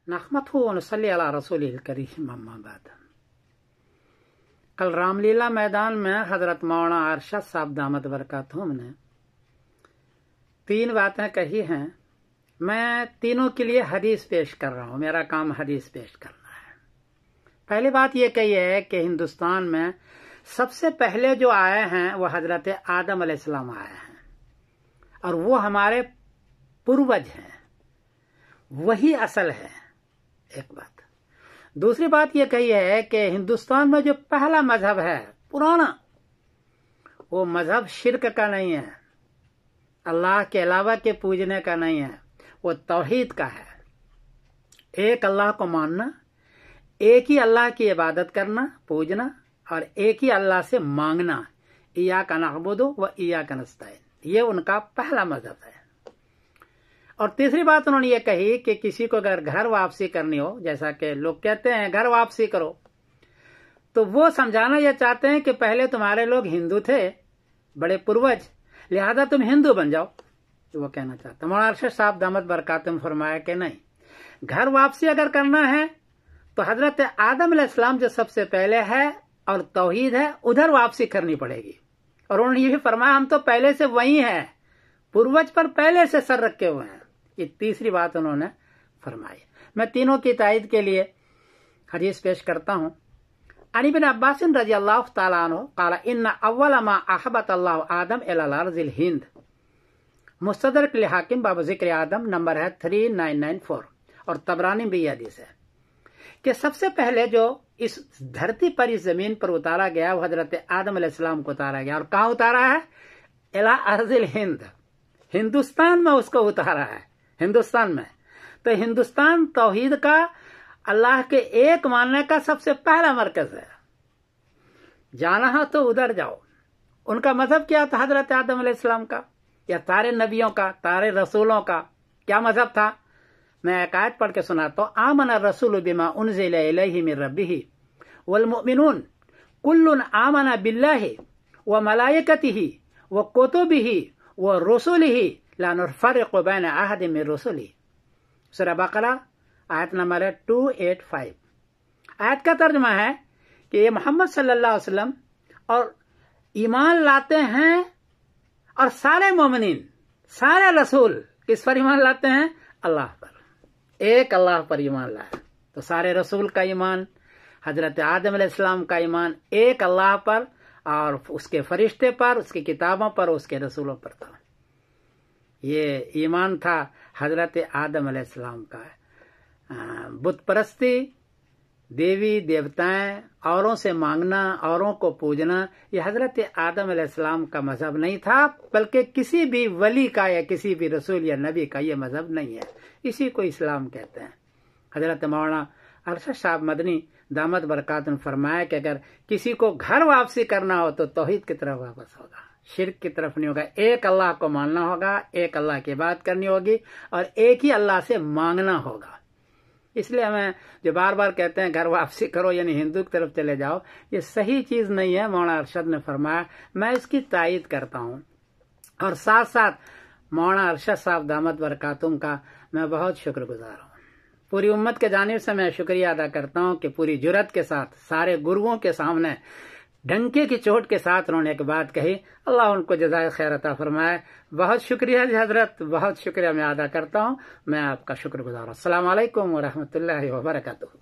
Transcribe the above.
नहमदहु व नसल्ली अला रसूलिल करीम अम्मा बाद। कल रामलीला मैदान में हजरत मौलाना अरशद साहब दामद बरकातुहू ने 3 बातें कही हैं। मैं तीनों के लिए हदीस पेश कर रहा हूँ। मेरा काम हदीस पेश करना है। पहली बात यह कही है कि हिंदुस्तान में सबसे पहले जो आए हैं वो हजरत आदम अलैहिस्सलाम आए हैं और वो हमारे पूर्वज हैं, वही असल है। एक बात। दूसरी बात यह कही है कि हिंदुस्तान में जो पहला मजहब है पुराना, वो मजहब शिर्क का नहीं है, अल्लाह के अलावा के पूजने का नहीं है, वो तौहीद का है। एक अल्लाह को मानना, एक ही अल्लाह की इबादत करना, पूजना और एक ही अल्लाह से मांगना। इय्याका नअबुदु व इय्याका नस्तईन, ये उनका पहला मजहब है। और तीसरी बात उन्होंने ये कही कि किसी को अगर घर वापसी करनी हो, जैसा कि लोग कहते हैं घर वापसी करो, तो वो समझाना ये चाहते हैं कि पहले तुम्हारे लोग हिंदू थे, बड़े पूर्वज, लिहाजा तुम हिंदू बन जाओ। तो वो कहना चाहता। मौलाना अरशद साहब दामद बरकातुहू फरमाया कि नहीं, घर वापसी अगर करना है तो हजरत आदम अलैहिस्सलाम जो सबसे पहले है और तौहीद है, उधर वापसी करनी पड़ेगी। और उन्होंने ये भी फरमाया हम तो पहले से वही हैं, पूर्वज पर पहले से सर रखे हुए हैं। ये तीसरी बात उन्होंने फरमाई। मैं तीनों की तायीद के लिए हदीस पेश करता हूं। अन इब्न अब्बास रज़ियल्लाहु तआला अन्हु क़ाल इन्ना अव्वल मा अहबत अल्लाहु आदम इलल अर्ज़िल हिंद। मुस्तदरक लिल हाकिम बाब ज़िक्र आदम नंबर है 3994 और तबरानी भी यह हदीस है कि सबसे पहले जो इस धरती पर, इस जमीन पर उतारा गया वो हजरत आदम अलैहिस्सलाम को उतारा गया। और कहाँ उतारा है? इला अर्ज़िल हिंद, हिंदुस्तान में उसको उतारा है। हिंदुस्तान में तो हिंदुस्तान तौहीद का, अल्लाह के एक मानने का सबसे पहला मरकज है। जाना हो तो उधर जाओ। उनका मजहब क्या था हजरत आदम अलैहिस्सलाम का या सारे नबियों का, सारे रसूलों का क्या मजहब था? मैं एक आयत पढ़ के सुनाता हूं। आमना रसूल बिमा उनज़िला इलैहि मिर रब्बिही वल मुमिनून कुल्लुन आमना बिल्लाहि व मलाइकतिही व कुतुबिही व रुसुलिही ला नुफ़र्रिक़ु बैन अहदिम मिर रुसुलिही। सूरह बकरा आयत नंबर है 285। आयत का तर्जुमा है कि ये मोहम्मद सल्लल्लाहु अलैहि वसल्लम और ईमान लाते हैं और सारे मोमिनीन, सारे रसूल किस पर ईमान लाते हैं? अल्लाह पर, एक अल्लाह पर ईमान लाया। तो सारे रसूल का ईमान, हजरत आदम अलैहिस्सलाम का ईमान एक अल्लाह पर और उसके फरिश्ते पर, उसकी किताबों पर, उसके रसूलों पर था। ये ईमान था हजरत आदम अलैहिस्सलाम का। बुत परस्ती, देवी देवताएं, औरों से मांगना, औरों को पूजना, ये हजरत आदम अलैहिस्सलाम का मजहब नहीं था, बल्कि किसी भी वली का या किसी भी रसूल या नबी का ये मजहब नहीं है। इसी को इस्लाम कहते हैं। हजरत मौलाना अरशद साहब मदनी दामद बरकातुहू फरमाया कि अगर किसी को घर वापसी करना हो तो तौहीद की तरफ वापस होगा, शिर्क की तरफ नहीं होगा। एक अल्लाह को मानना होगा, एक अल्लाह की बात करनी होगी और एक ही अल्लाह से मांगना होगा। इसलिए हमें जो बार बार कहते हैं घर वापसी करो यानी हिंदू की तरफ चले जाओ, ये सही चीज नहीं है। मौलाना अरशद ने फरमाया, मैं इसकी तायीद करता हूँ। और साथ साथ मौलाना अरशद साहब दामद बरकातुहू का मैं बहुत शुक्रगुजार हूँ। पूरी उम्मत के जानिब से मैं शुक्रिया अदा करता हूँ कि पूरी जुर्रत के साथ सारे गुरुओं के सामने डंके की चोट के साथ उन्होंने एक बात कही। अल्लाह उनको जज़ाए खैर अता फरमाए। बहुत शुक्रिया जी हजरत, बहुत शुक्रिया मैं अदा करता हूँ। मैं आपका शुक्रगुजार हूँ। अस्सलाम वालेकुम व रहमतुल्लाहि व बरकातुहू।